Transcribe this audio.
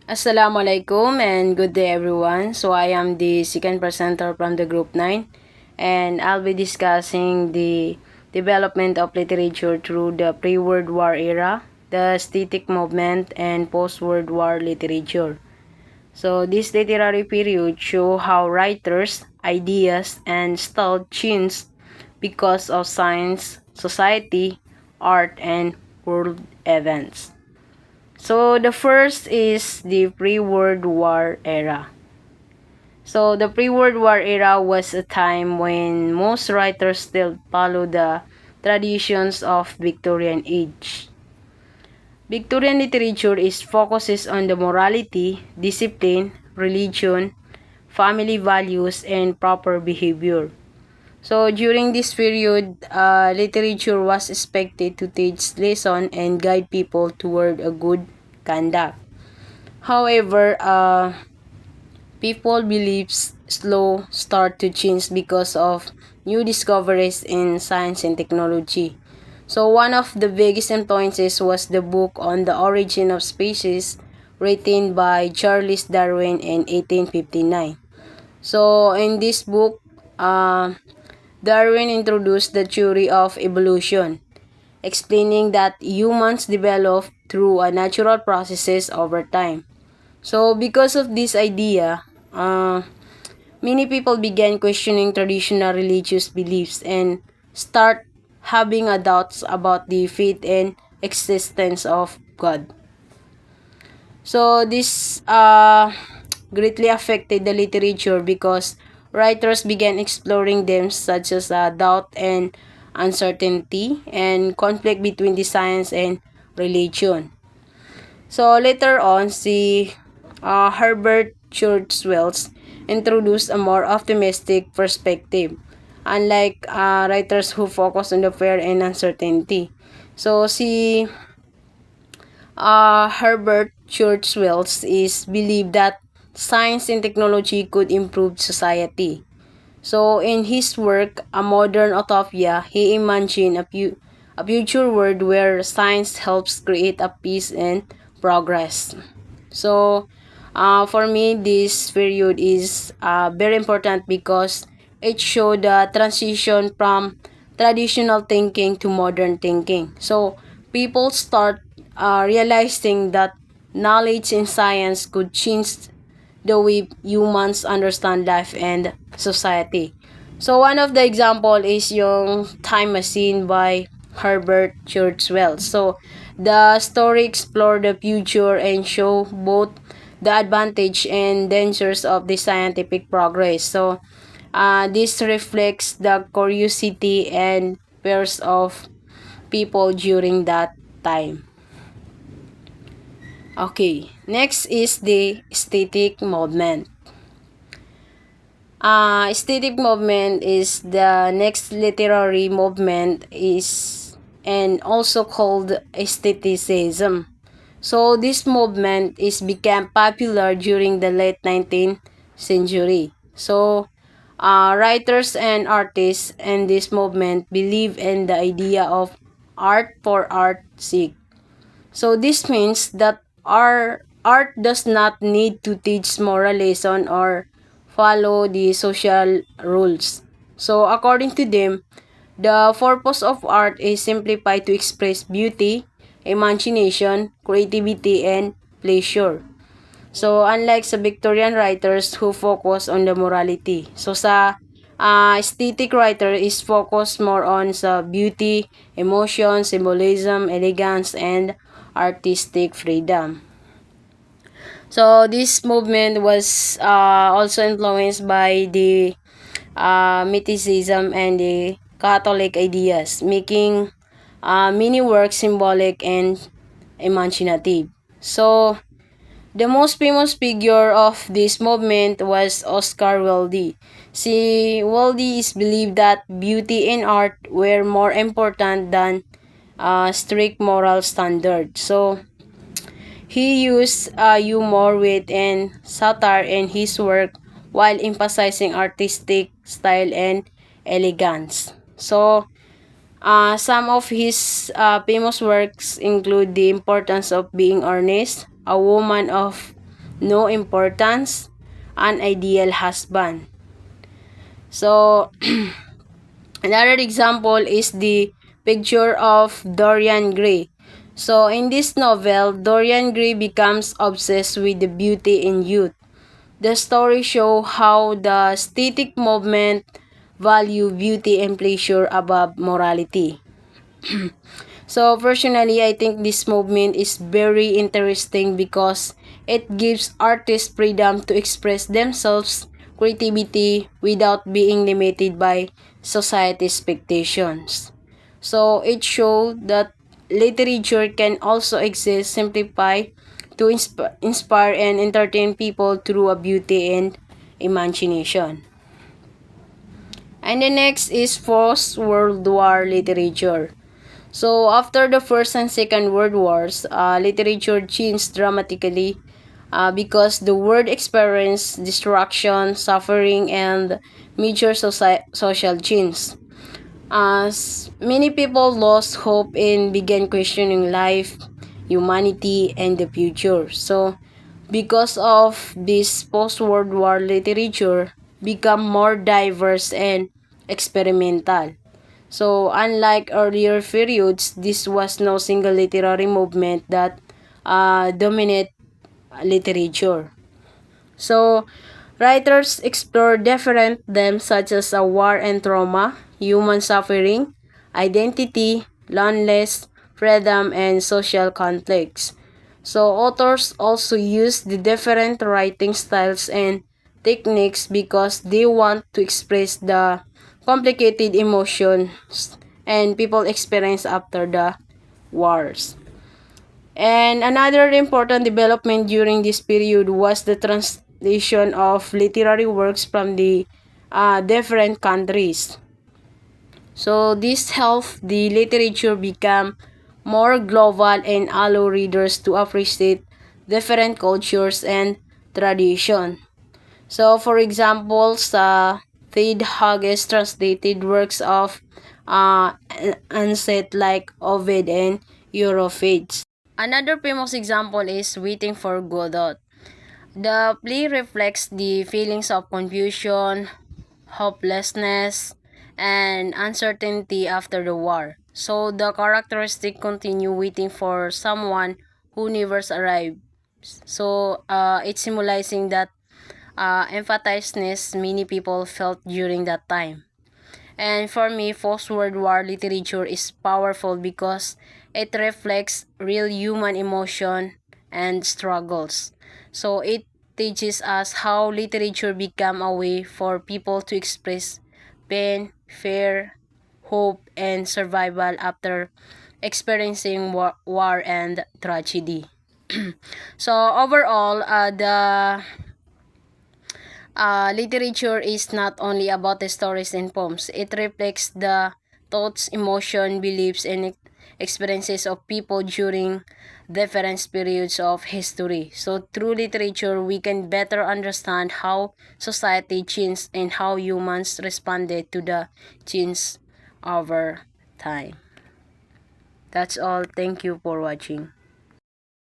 Assalamualaikum and good day everyone. So I am the second presenter from the Group 9 and I'll be discussing the development of literature through the pre-World War era, the aesthetic movement and post-World War literature. So this literary period show how writers, ideas and style changed because of science, society, art and world events. So the first is the pre-World War era. So the pre-World War era was a time when most writers still follow the traditions of Victorian age. Victorian literature is focuses on the morality, discipline, religion, family values, and proper behavior. So during this period, literature was expected to teach lesson and guide people toward a good conduct. However, people beliefs slow start to change because of new discoveries in science and technology. So one of the biggest influences was the book on the origin of species written by Charles Darwin in 1859. So in this book, Darwin introduced the theory of evolution, explaining that humans develop through a natural processes over time. So because of this idea, many people began questioning traditional religious beliefs and start having a doubts about the faith and existence of God. So this greatly affected the literature because writers began exploring themes such as doubt and uncertainty and conflict between the science and religion. So later on, si Herbert Church-Wells introduced a more optimistic perspective, unlike writers who focus on the fear and uncertainty. So si Herbert Church-Wells is believed that science and technology could improve society. So in his work, A Modern Utopia, he imagined a future world where science helps create a peace and progress. So for me, this period is very important because it showed the transition from traditional thinking to modern thinking. So people start realizing that knowledge in science could change the way humans understand life and society. So one of the example is yung Time Machine by Herbert Church-Wells. So the story explore the future and show both the advantage and dangers of the scientific progress. So this reflects the curiosity and fears of people during that time. Okay, next is the aesthetic movement. Aesthetic movement is the next literary movement is and also called aestheticism. So this movement is became popular during the late 19th century. So writers and artists in this movement believe in the idea of art for art's sake. So this means that our art does not need to teach moral lesson or follow the social rules. So according to them, the purpose of art is simplified to express beauty, imagination, creativity, and pleasure. So unlike sa Victorian writers who focus on the morality. So sa aesthetic writer is focused more on sa beauty, emotion, symbolism, elegance, and artistic freedom. So this movement was also influenced by the mysticism and the Catholic ideas, making many works symbolic and imaginative. So the most famous figure of this movement was Oscar Wilde. Si Wilde is believed that beauty and art were more important than strict moral standards. So he used humor, wit, and satire in his work while emphasizing artistic style and elegance. So some of his famous works include The Importance of Being Earnest, A Woman of no importance, an ideal husband. So, another example is the picture of Dorian Gray. So, in this novel, Dorian Gray becomes obsessed with the beauty in youth. The story shows how the aesthetic movement value beauty and pleasure above morality. So personally, I think this movement is very interesting because it gives artists freedom to express themselves, creativity without being limited by society expectations. So it shows that literature can also exist, simplify to inspire and entertain people through a beauty and imagination. And the next is post World War literature. So after the First and Second World Wars, literature changed dramatically because the world experienced destruction, suffering, and major social change. As many people lost hope and began questioning life, humanity, and the future. So, because of this post-World War literature become more diverse and experimental. So, unlike earlier periods, this was no single literary movement that dominate literature. So, writers explore different themes such as war and trauma, human suffering, identity, loneliness, freedom, and social conflicts. So, authors also use the different writing styles and techniques because they want to express the complicated emotions and people experience after the wars. And another important development during this period was the translation of literary works from the different countries. So this helped the literature become more global and allow readers to appreciate different cultures and tradition. So for example, sa Thade Hughes translated works of Anset like Ovid and Europhanes. Another famous example is Waiting for Godot. The play reflects the feelings of confusion, hopelessness, and uncertainty after the war. So the characteristic continue waiting for someone who never arrived. So it's symbolizing that empathizedness many people felt during that time. And for me, post-World War literature is powerful because it reflects real human emotion and struggles. So it teaches us how literature became a way for people to express pain, fear, hope, and survival after experiencing war and tragedy. So overall, the literature is not only about the stories and poems. It reflects the thoughts, emotion, beliefs, and experiences of people during different periods of history. So through literature, we can better understand how society changed and how humans responded to the change over time. That's all. Thank you for watching.